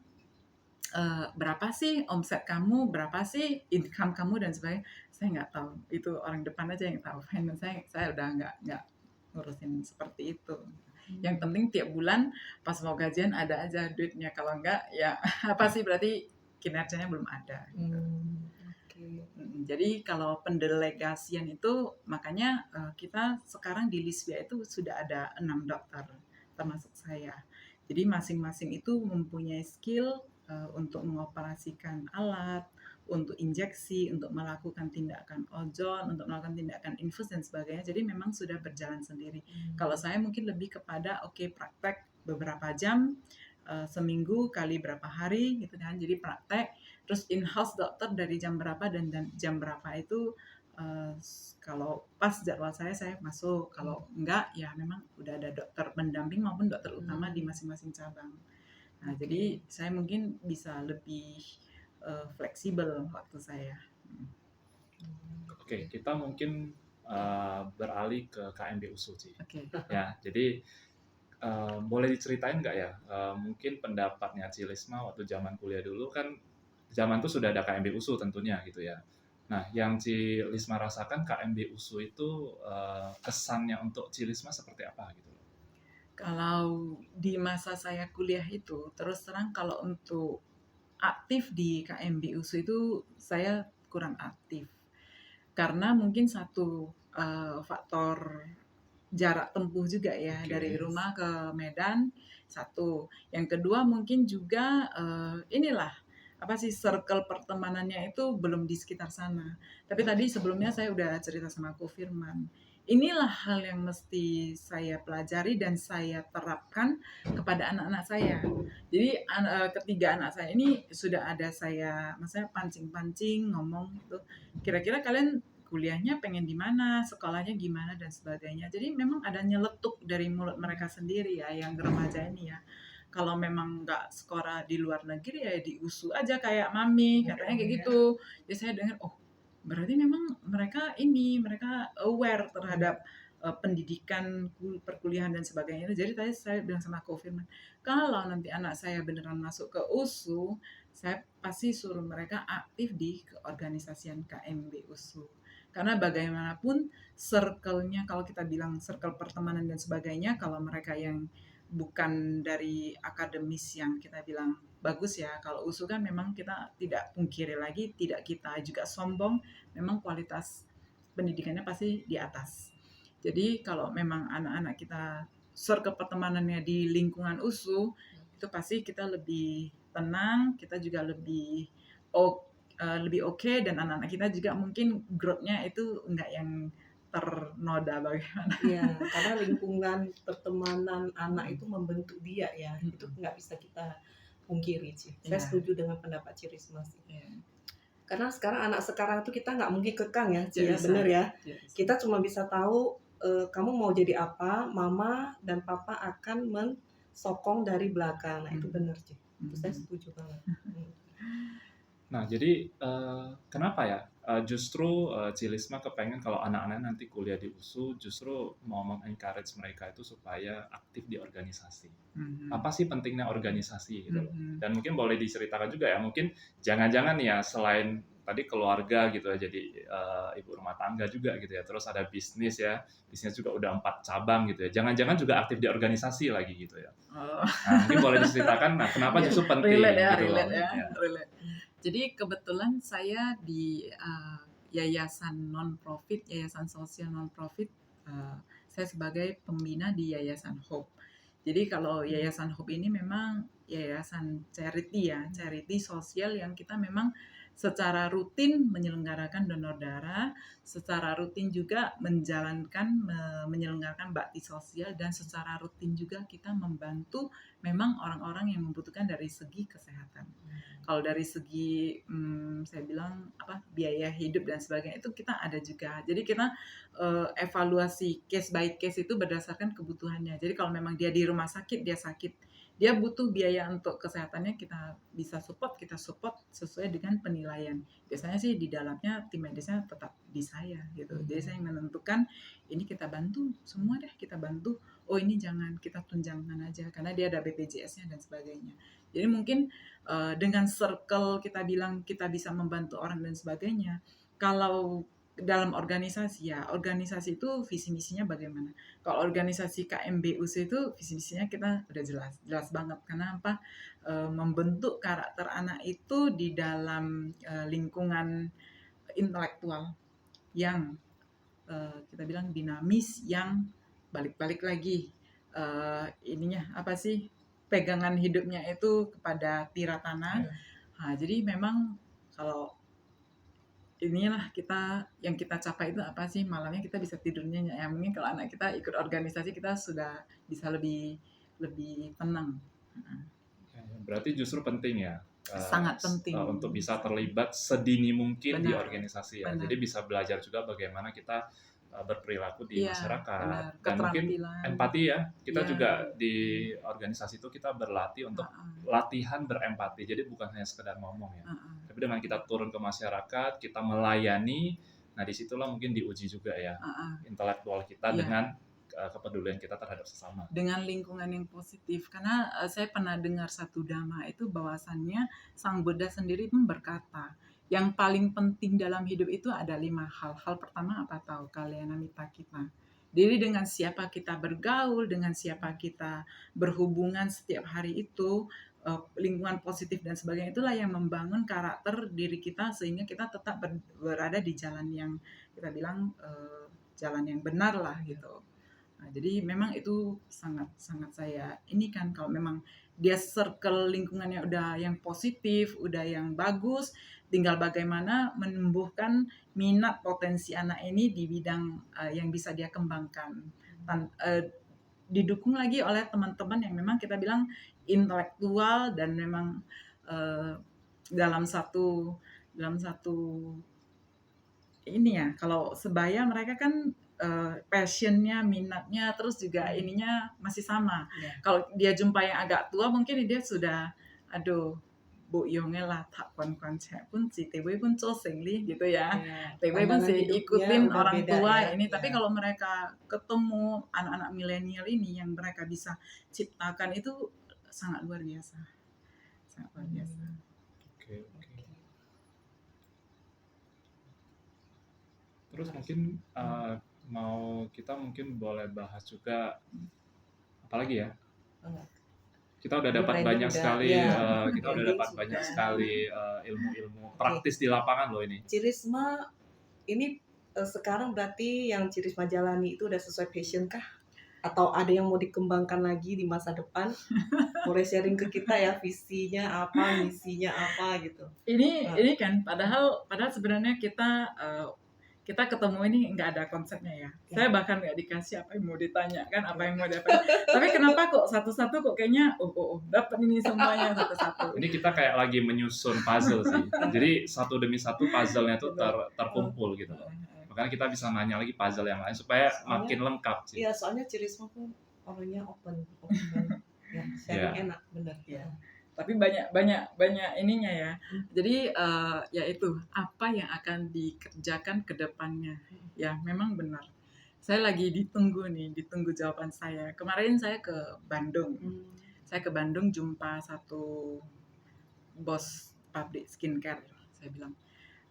berapa sih omset kamu, berapa sih income kamu dan sebagainya, saya nggak tahu. Itu orang depan aja yang tahu. Finance saya udah nggak ngurusin seperti itu. Yang penting tiap bulan pas mau gajian ada aja duitnya. Kalau enggak ya apa sih berarti kinerjanya belum ada. Oke. Jadi kalau pendelegasian itu makanya kita sekarang di Lisbia itu sudah ada 6 dokter termasuk saya. Jadi masing-masing itu mempunyai skill untuk mengoperasikan alat, untuk injeksi, untuk melakukan tindakan ozon, untuk melakukan tindakan infus dan sebagainya. Jadi memang sudah berjalan sendiri. Kalau saya mungkin lebih kepada praktek beberapa jam, seminggu kali berapa hari gitu kan. Jadi praktek, terus in-house dokter dari jam berapa dan jam berapa itu kalau pas jadwal saya masuk. Kalau enggak ya memang udah ada dokter pendamping maupun dokter utama di masing-masing cabang. Nah, jadi saya mungkin bisa lebih fleksibel waktu saya. Oke, kita mungkin beralih ke KMB USU, Ci. Oke. Ya, jadi boleh diceritain nggak ya, mungkin pendapatnya Ci Lisma waktu zaman kuliah dulu kan, zaman itu sudah ada KMB USU tentunya gitu ya. Nah, yang Ci Lisma rasakan KMB USU itu kesannya untuk Ci Lisma seperti apa gitu? Kalau di masa saya kuliah itu, terus terang kalau untuk aktif di KMB USU itu saya kurang aktif. Karena mungkin satu faktor jarak tempuh juga ya dari rumah ke Medan, satu. Yang kedua mungkin juga circle pertemanannya itu belum di sekitar sana. Tapi tadi sebelumnya saya udah cerita sama Ko Firman. Inilah hal yang mesti saya pelajari dan saya terapkan kepada anak-anak saya. Jadi ketiga anak saya ini sudah ada saya, maksudnya pancing-pancing ngomong gitu. Kira-kira kalian kuliahnya pengen di mana, sekolahnya gimana dan sebagainya. Jadi memang ada nyeletuk dari mulut mereka sendiri ya yang remaja ini ya. Kalau memang nggak sekolah di luar negeri ya di USU aja kayak mami, katanya kayak gitu. Jadi saya dengar, oh berarti memang mereka aware terhadap pendidikan perkuliahan dan sebagainya. Jadi tadi saya bilang sama Ko Firman, kalau nanti anak saya beneran masuk ke USU, saya pasti suruh mereka aktif di keorganisasian KMB USU. Karena bagaimanapun circle-nya, kalau kita bilang circle pertemanan dan sebagainya, kalau mereka yang bukan dari akademis yang kita bilang bagus ya, kalau USU kan memang kita tidak pungkiri lagi, tidak kita juga sombong, memang kualitas pendidikannya pasti di atas. Jadi kalau memang anak-anak kita circle pertemanannya di lingkungan USU, itu pasti kita lebih tenang, kita juga lebih oke, dan anak-anak kita juga mungkin growth-nya itu enggak yang ternoda bagaimana. Iya, karena lingkungan pertemanan anak itu membentuk dia ya, itu nggak bisa kita pungkiri sih. Saya Iya. setuju dengan pendapat Cirisma sih. Iya. Karena sekarang anak sekarang itu kita nggak mungkin kekang ya, Ci, ya, Bisa. bener ya. Iya. Kita cuma bisa tahu kamu mau jadi apa, mama dan papa akan mensokong dari belakang. Nah itu bener sih, itu saya setuju banget. Nah, jadi kenapa ya justru Cilisma kepengen kalau anak-anak nanti kuliah di USU justru mau mengencourage mereka itu supaya aktif di organisasi. Apa sih pentingnya organisasi gitu loh. Dan mungkin boleh diceritakan juga ya, mungkin jangan-jangan ya selain tadi keluarga gitu ya, jadi ibu rumah tangga juga gitu ya, terus ada bisnis ya, bisnis juga udah 4 cabang gitu ya, jangan-jangan juga aktif di organisasi lagi gitu ya. Oh. Nah, mungkin boleh diceritakan, nah kenapa justru penting gitu loh. Relate. Jadi kebetulan saya di yayasan non-profit, yayasan sosial non-profit, saya sebagai pembina di Yayasan Hope. Jadi kalau Yayasan Hope ini memang yayasan charity ya, charity sosial yang kita memang secara rutin menyelenggarakan donor darah, secara rutin juga menyelenggarakan bakti sosial, dan secara rutin juga kita membantu memang orang-orang yang membutuhkan dari segi kesehatan. Kalau dari segi saya bilang biaya hidup dan sebagainya itu kita ada juga. Jadi kita evaluasi case by case itu berdasarkan kebutuhannya. Jadi kalau memang dia di rumah sakit, dia butuh biaya untuk kesehatannya, kita bisa support sesuai dengan penilaian. Biasanya sih di dalamnya tim medisnya tetap di saya gitu. Jadi saya menentukan ini kita bantu semua deh, kita bantu. Oh ini jangan, kita tunjangan aja karena dia ada BPJS-nya dan sebagainya. Jadi mungkin dengan circle kita bilang kita bisa membantu orang dan sebagainya. Kalau dalam organisasi ya, organisasi itu visi misinya bagaimana. Kalau organisasi KMBUC itu visi misinya kita udah jelas banget. Karena apa? Membentuk karakter anak itu di dalam lingkungan intelektual yang kita bilang dinamis, yang balik lagi ininya apa sih, pegangan hidupnya itu kepada tiratana. Nah, jadi memang kalau inilah yang kita capai itu apa sih, malamnya kita bisa tidurnya ya, mungkin kalau anak kita ikut organisasi kita sudah bisa lebih tenang. Berarti justru penting ya, sangat penting untuk bisa terlibat sedini mungkin di Benar. organisasi ya. Benar. Jadi bisa belajar juga bagaimana kita berperilaku di Iya, masyarakat, benar. dan mungkin Keterampilan. empati ya. Kita Iya. juga di organisasi itu kita berlatih untuk latihan berempati. Jadi bukan hanya sekedar ngomong ya, tapi dengan kita turun ke masyarakat, kita melayani. Nah disitulah mungkin diuji juga ya intelektual kita Iya. dengan kepedulian kita terhadap sesama. Dengan lingkungan yang positif. Karena saya pernah dengar satu dhamma itu bahwasannya Sang Buddha sendiri pun berkata, yang paling penting dalam hidup itu ada 5 hal. Hal pertama apa tahu? Kalyanamita kita. Jadi dengan siapa kita bergaul, dengan siapa kita berhubungan setiap hari itu, lingkungan positif dan sebagainya, itulah yang membangun karakter diri kita sehingga kita tetap berada di jalan yang kita bilang jalan yang benar lah gitu. Nah, jadi memang itu sangat saya ini kan, kalau memang dia circle lingkungannya udah yang positif, udah yang bagus, tinggal bagaimana menumbuhkan minat potensi anak ini di bidang yang bisa dia kembangkan. Didukung lagi oleh teman-teman yang memang kita bilang intelektual dan memang dalam satu ini ya, kalau sebaya mereka kan passionnya, minatnya, terus juga ininya masih sama. Kalau dia jumpa yang agak tua, mungkin dia sudah, aduh, Bu Yongnya lah tak konsep pun si Tewe pun cosengli gitu ya. Tewe pun sih ikutin orang tua ya, ini. Tapi kalau mereka ketemu anak-anak milenial ini yang mereka bisa ciptakan itu sangat luar biasa. Sangat luar biasa. Oke. Terus mungkin kita mungkin boleh bahas juga apalagi ya? Kita udah dapat banyak sekali, ilmu-ilmu praktis di lapangan loh ini. Cirisma ini sekarang berarti yang Cirisma jalani itu udah sesuai passion kah? Atau ada yang mau dikembangkan lagi di masa depan? boleh sharing ke kita ya visinya apa, misinya apa gitu. Ini kan padahal sebenarnya kita ketemu ini nggak ada konsepnya ya. Saya bahkan nggak dikasih apa yang mau ditanya kan, apa yang mau dapat. Tapi kenapa kok satu-satu kok kayaknya dapat ini semuanya satu-satu. Ini kita kayak lagi menyusun puzzle sih. Jadi satu demi satu puzzle-nya tuh terkumpul gitu loh. Makanya kita bisa nanya lagi puzzle yang lain supaya makin lengkap sih. Iya, soalnya Cirisma pun orangnya open ya, sharing enak bener. Ya. Tapi banyak ininya ya. Jadi ya itu apa yang akan dikerjakan ke depannya. Ya memang benar. Saya lagi ditunggu jawaban saya. Kemarin saya ke Bandung. Saya ke Bandung jumpa satu bos pabrik skincare. Saya bilang,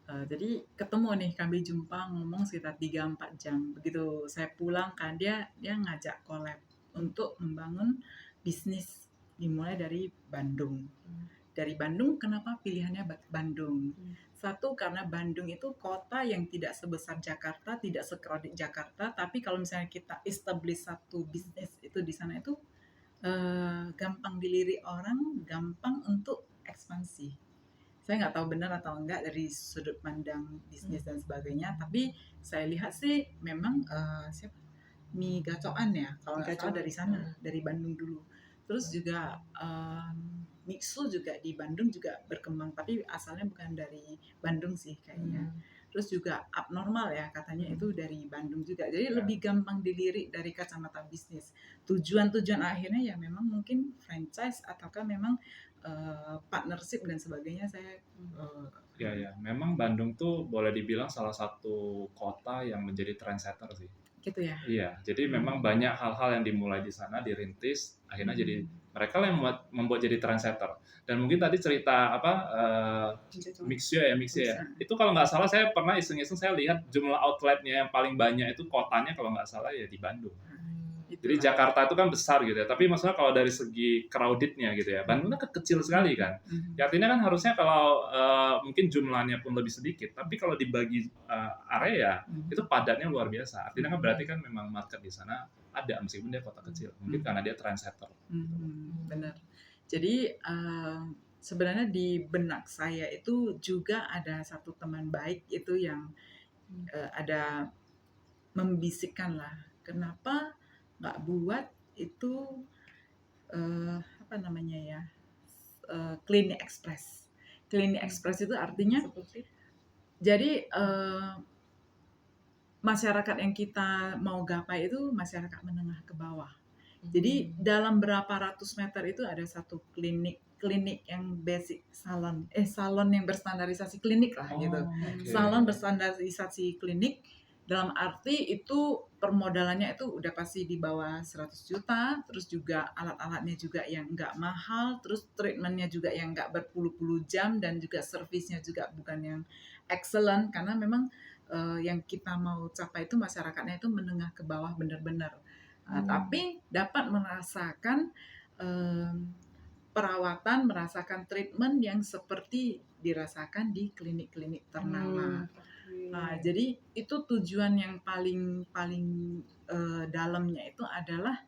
jadi ketemu nih, kami jumpa ngomong sekitar 3-4 jam. Begitu saya pulang kan dia ngajak collab untuk membangun bisnis dimulai dari Bandung. Dari Bandung, kenapa pilihannya Bandung? Satu, karena Bandung itu kota yang tidak sebesar Jakarta, tidak sekredit Jakarta, tapi kalau misalnya kita establish satu bisnis itu di sana itu gampang dilirik orang, gampang untuk ekspansi. Saya nggak tahu benar atau enggak dari sudut pandang bisnis dan sebagainya, tapi saya lihat sih memang mie gacoan ya, kalau nggak salah dari sana, dari Bandung dulu. Terus juga Mixu juga di Bandung juga berkembang, tapi asalnya bukan dari Bandung sih kayaknya. Terus juga Abnormal ya katanya itu dari Bandung juga. Jadi lebih gampang dilirik dari kacamata bisnis. Tujuan akhirnya ya memang mungkin franchise ataukah memang partnership dan sebagainya. Saya ya memang Bandung tuh boleh dibilang salah satu kota yang menjadi trendsetter sih. Gitu ya. Iya, jadi memang banyak hal-hal yang dimulai di sana, dirintis, akhirnya jadi mereka yang membuat jadi trendsetter. Dan mungkin tadi cerita Mixu ya. Itu kalau nggak salah saya pernah iseng-iseng saya lihat jumlah outletnya yang paling banyak itu kotanya kalau nggak salah ya di Bandung. Jadi Jakarta itu kan besar gitu ya, tapi maksudnya kalau dari segi crowded-nya gitu ya, Bandungnya kecil sekali kan. Ya, artinya kan harusnya kalau mungkin jumlahnya pun lebih sedikit, tapi kalau dibagi area itu padatnya luar biasa. Artinya kan berarti kan memang market di sana ada meskipun dia kota kecil, mungkin karena dia trendsetter. Benar. Jadi sebenarnya di benak saya itu juga ada satu teman baik itu yang ada membisikkan lah, kenapa nggak buat itu klinik ekspres. Klinik ekspres itu artinya jadi masyarakat yang kita mau gapai itu masyarakat menengah ke bawah. Jadi dalam berapa ratus meter itu ada satu klinik yang basic salon yang berstandarisasi klinik lah gitu. Salon berstandarisasi klinik dalam arti itu permodalannya itu udah pasti di bawah 100 juta, terus juga alat-alatnya juga yang nggak mahal, terus treatmentnya juga yang nggak berpuluh-puluh jam, dan juga servisnya juga bukan yang excellent, karena memang yang kita mau capai itu masyarakatnya itu menengah ke bawah benar-benar. Tapi dapat merasakan perawatan, merasakan treatment yang seperti dirasakan di klinik-klinik ternama. Nah, jadi itu tujuan yang paling dalamnya itu adalah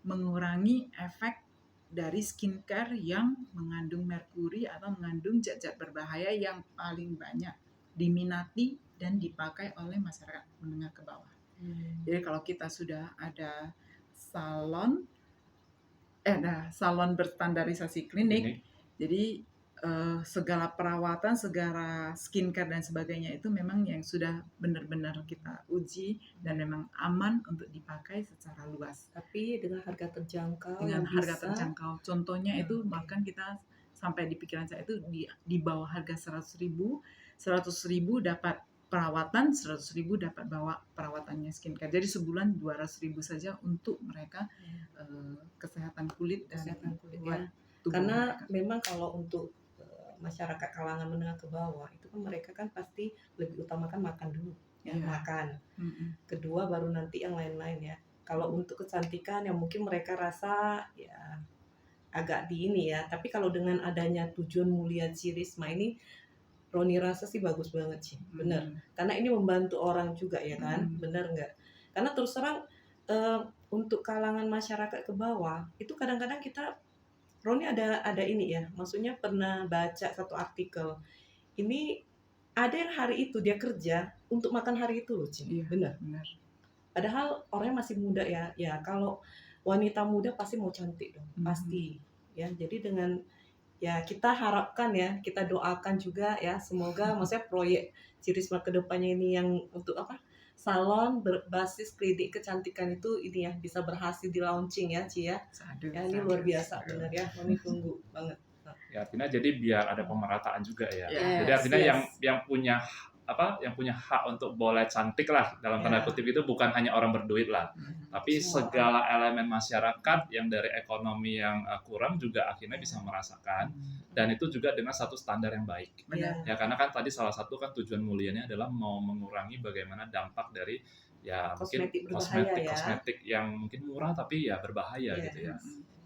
mengurangi efek dari skincare yang mengandung merkuri atau mengandung zat-zat berbahaya yang paling banyak diminati dan dipakai oleh masyarakat menengah ke bawah. Jadi kalau kita sudah ada salon berstandarisasi klinik, jadi segala perawatan, segala skincare dan sebagainya itu memang yang sudah benar-benar kita uji dan memang aman untuk dipakai secara luas. Tapi dengan harga terjangkau. Terjangkau. Contohnya itu bahkan kita sampai di pikiran saya itu di bawah harga 100.000 dapat perawatan, 100.000 dapat bawa perawatannya skincare. Jadi sebulan 200.000 saja untuk mereka kesehatan kulit dan buat tubuh. Karena memang kalau untuk masyarakat kalangan menengah ke bawah itu kan mereka kan pasti lebih utamakan makan dulu, makan. Kedua baru nanti yang lain-lain ya. Kalau untuk kecantikan yang mungkin mereka rasa ya agak di ini ya. Tapi kalau dengan adanya tujuan mulia Cirisma ini, Roni rasa sih bagus banget sih, bener. Karena ini membantu orang juga ya kan, bener nggak? Karena terus terang untuk kalangan masyarakat ke bawah itu kadang-kadang kita Roni ada ini ya, maksudnya pernah baca satu artikel. Ini ada yang hari itu dia kerja untuk makan hari itu loh, Cin. Iya. Benar. Benar. Padahal orangnya masih muda ya. Ya kalau wanita muda pasti mau cantik dong, pasti. Ya, jadi dengan ya kita harapkan ya, kita doakan juga ya, semoga maksudnya proyek Cirisma kedepannya ini yang untuk apa? Salon berbasis klinik kecantikan itu ini ya bisa berhasil di launching ya, Ci ya. Sadu, Ya ini sadu. luar biasa benar ya, kami tunggu banget. Ya artinya jadi biar ada pemerataan juga ya. Yes, Jadi artinya yes. yang punya hak untuk boleh cantik lah dalam tanda Ya. kutip itu bukan hanya orang berduit lah, tapi Semua segala elemen masyarakat yang dari ekonomi yang kurang juga akhirnya bisa merasakan, dan itu juga dengan satu standar yang baik. Benar. Ya karena kan tadi salah satu kan tujuan mulianya adalah mau mengurangi bagaimana dampak dari ya Kosmetik mungkin berbahaya ya. kosmetik yang mungkin murah tapi ya berbahaya Yes. gitu ya.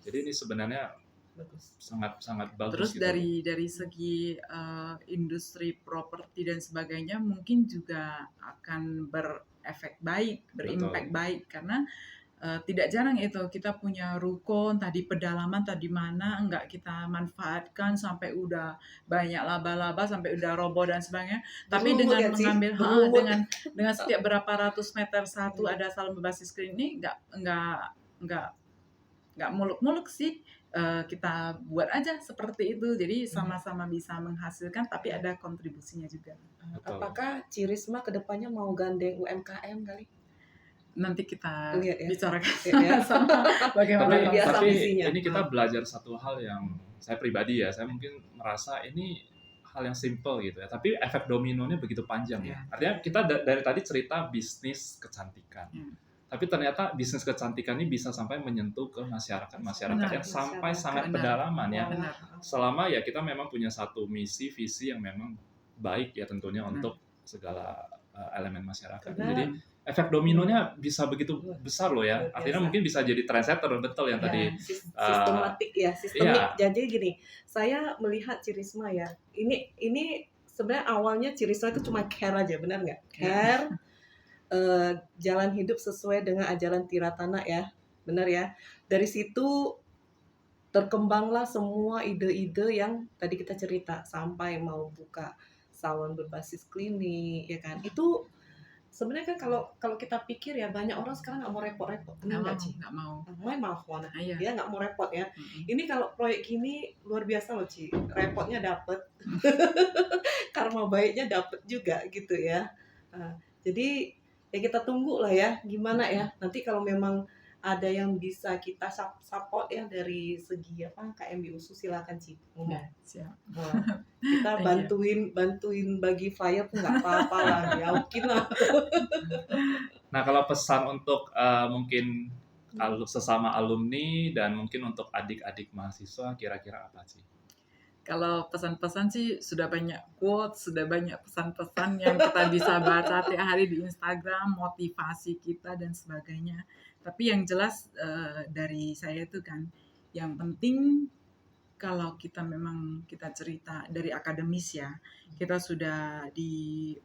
Jadi ini sebenarnya Bagus. sangat bagus Terus gitu. dari segi industri properti dan sebagainya mungkin juga akan berefek baik, berimpact baik karena tidak jarang itu kita punya ruko entah di pedalaman entah di mana enggak kita manfaatkan sampai udah banyak laba-laba sampai udah roboh dan sebagainya. Tapi Berumur dengan ya, Ci? mengambil Berumur. dengan setiap berapa ratus meter satu ada salon berbasis klinik nggak muluk-muluk sih. Kita buat aja seperti itu, jadi sama-sama bisa menghasilkan tapi ada kontribusinya juga. Betul. Apakah Cirisma kedepannya mau gandeng UMKM kali? Nanti kita Lihat ya. bicarakan Ya. sama bagaimana Luar biasa tapi visinya. ini kita belajar satu hal yang saya pribadi ya, saya mungkin merasa ini hal yang simple gitu ya, tapi efek dominonya begitu panjang ya. Ya. Artinya kita dari tadi cerita bisnis kecantikan, tapi ternyata bisnis kecantikan ini bisa sampai menyentuh ke masyarakat Benar, yang sampai masyarakat. sangat Benar. pedalaman ya. Benar. Selama ya kita memang punya satu misi visi yang memang baik ya tentunya untuk segala elemen masyarakat. Karena- Jadi efek dominonya bisa begitu besar loh ya. Luar Artinya biasa. mungkin bisa jadi trendsetter betul yang Ya, tadi. sistematik ya, sistemik. iya. Jadi gini, saya melihat Cirisma ya. Ini sebenarnya awalnya Cirisma itu cuma care aja, benar nggak? Care, jalan hidup sesuai dengan ajaran Tiratana ya, benar ya. Dari situ terkembanglah semua ide-ide yang tadi kita cerita sampai mau buka salon berbasis klinik ya kan. Itu sebenarnya kan kalau kita pikir ya banyak orang sekarang nggak mau repot-repot, benar nggak Ci? nggak mau. Mau mana? Iya. Dia nggak mau repot ya. Ini kalau proyek gini luar biasa loh Ci, repotnya dapet, karma baiknya dapet juga gitu ya. Jadi ya kita tunggu lah ya gimana ya nanti kalau memang ada yang bisa kita support ya dari segi apa KMB USU silakan Ci ngomong. Siap. Wah, kita bantuin bagi flyer tuh nggak apa-apa lah, yakin lah. Nah kalau pesan untuk mungkin sesama alumni dan mungkin untuk adik-adik mahasiswa kira-kira apa sih? Kalau pesan-pesan sih sudah banyak quotes, sudah banyak pesan-pesan yang kita bisa baca tiap hari di Instagram, motivasi kita dan sebagainya. Tapi yang jelas dari saya itu kan, yang penting kalau kita memang kita cerita dari akademis ya, kita sudah di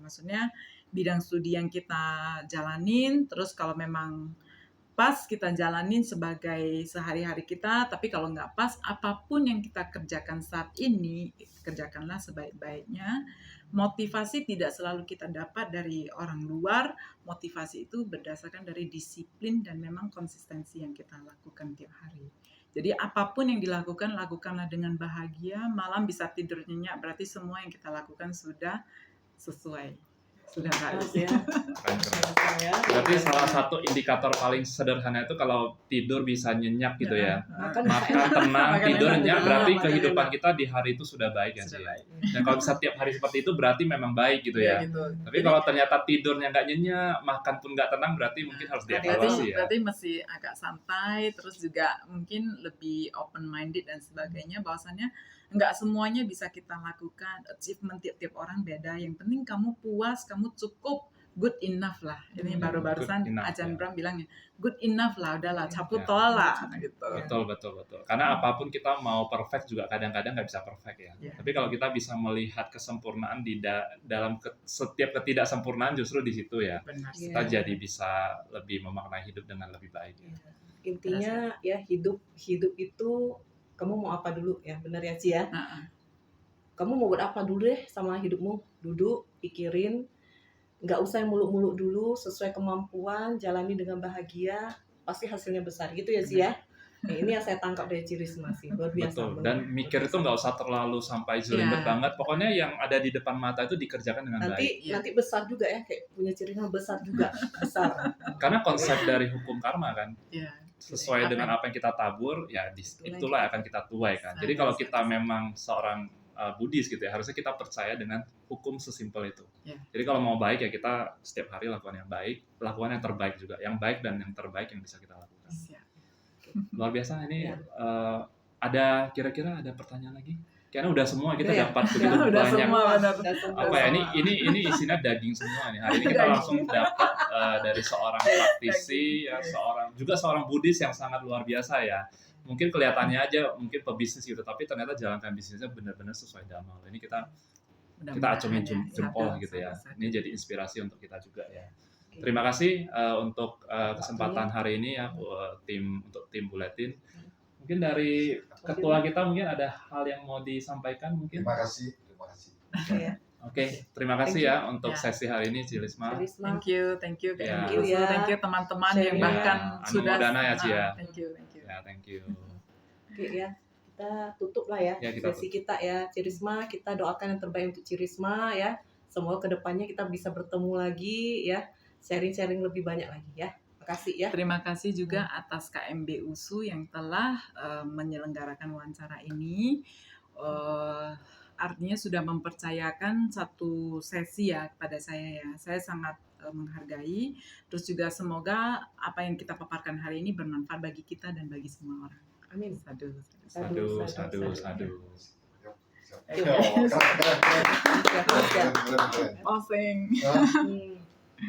maksudnya bidang studi yang kita jalanin, terus kalau memang pas kita jalanin sebagai sehari-hari kita, tapi kalau nggak pas, apapun yang kita kerjakan saat ini, kerjakanlah sebaik-baiknya. Motivasi tidak selalu kita dapat dari orang luar, motivasi itu berdasarkan dari disiplin dan memang konsistensi yang kita lakukan tiap hari. Jadi apapun yang dilakukan, lakukanlah dengan bahagia, malam bisa tidur nyenyak, berarti semua yang kita lakukan sudah sesuai. Sudah baik. Ya. Keren-keren. Ya. Berarti salah satu indikator paling sederhana itu kalau tidur bisa nyenyak gitu ya. Makan Makan tenang, Makan tidur enak. nyenyak, berarti Makan kehidupan enak. kita di hari itu sudah baik ya. Sudah Ci? baik. Dan kalau bisa tiap hari seperti itu berarti memang baik gitu ya. Gitu. Tapi kalau ternyata tidurnya nggak nyenyak, makan pun nggak tenang, berarti mungkin harus dievaluasi ya. Berarti masih agak santai, terus juga mungkin lebih open minded dan sebagainya. Bahwasannya nggak semuanya bisa kita lakukan. Achievement tiap-tiap orang beda. Yang penting kamu puas, kamu cukup, good enough lah. Ini baru-barusan Good enough, Ajan ya. Bram bilangnya, good enough lah, udahlah, capu Ya. tol lah, gitu. Betul. Karena apapun kita mau perfect juga kadang-kadang nggak bisa perfect ya. Ya. Tapi kalau kita bisa melihat kesempurnaan di dalam setiap ketidaksempurnaan justru di situ ya. Benar. Iya. Kita jadi bisa lebih memaknai hidup dengan lebih baik. Ya. Intinya ya hidup itu kamu mau apa dulu ya, benar ya Ci ya. Heeh. Kamu mau buat apa dulu deh sama hidupmu, duduk pikirin, nggak usah yang muluk-muluk dulu, sesuai kemampuan, jalani dengan bahagia, pasti hasilnya besar gitu ya Ci ya. Nah, ini yang saya tangkap dari Ci Risma sih, luar biasa. Betul. Dan mikir itu nggak usah terlalu sampai jelimet Iya. banget. Pokoknya yang ada di depan mata itu dikerjakan dengan baik. nanti Iya. nanti besar juga ya, kayak punya Ci Risma besar juga, besar. Karena konsep dari hukum karma kan, Iya. sesuai Apa dengan apa yang kita tabur, ya itulah yang akan kita tuai kan. Jadi kalau kita memang seorang Buddhis gitu ya, harusnya kita percaya dengan hukum sesimpel itu. Ya. Jadi kalau mau baik ya kita setiap hari lakukan yang baik, lakukan yang terbaik juga, yang baik dan yang terbaik yang bisa kita lakukan. Siap. Luar biasa ini. Ya. Ada kira-kira ada pertanyaan lagi? Karena udah semua kita Udah ya? dapat begitu Udah banyak. semua, benar. Udah semua. Apa ya, ini isinya daging semua nih. Hari ini kita langsung dapat dari seorang praktisi, ya, seorang Buddhis yang sangat luar biasa ya. Mungkin kelihatannya aja mungkin pebisnis gitu, tapi ternyata jalankan bisnisnya benar-benar sesuai dhamma. Ini kita acungin jempol gitu ya. Ini jadi inspirasi untuk kita juga ya. Terima kasih untuk kesempatan hari ini ya untuk tim Buletin. Mungkin dari ketua kita mungkin ada hal yang mau disampaikan mungkin. Terima kasih. Ya. Oke, terima kasih ya untuk sesi hari ini Ci Risma. Ci Risma. Thank you Ya. thank you teman-teman yang Sharing. bahkan Ya, sudah Anumodana ya, Ci ya. Thank you. Ya, thank you. Oke ya, kita tutup lah ya, Ya, kita sesi kita ya, Ci Risma. Kita doakan yang terbaik untuk Ci Risma ya. Semoga kedepannya kita bisa bertemu lagi ya, sharing-sharing lebih banyak lagi ya. Makasih ya. Terima kasih juga atas KMB USU yang telah menyelenggarakan wawancara ini. Artinya sudah mempercayakan satu sesi ya kepada saya ya. Saya sangat menghargai. Terus juga semoga apa yang kita paparkan hari ini bermanfaat bagi kita dan bagi semua orang. Amin. Sadu. Sadu, sadu, sadu. Keren. Oseng. Hmm.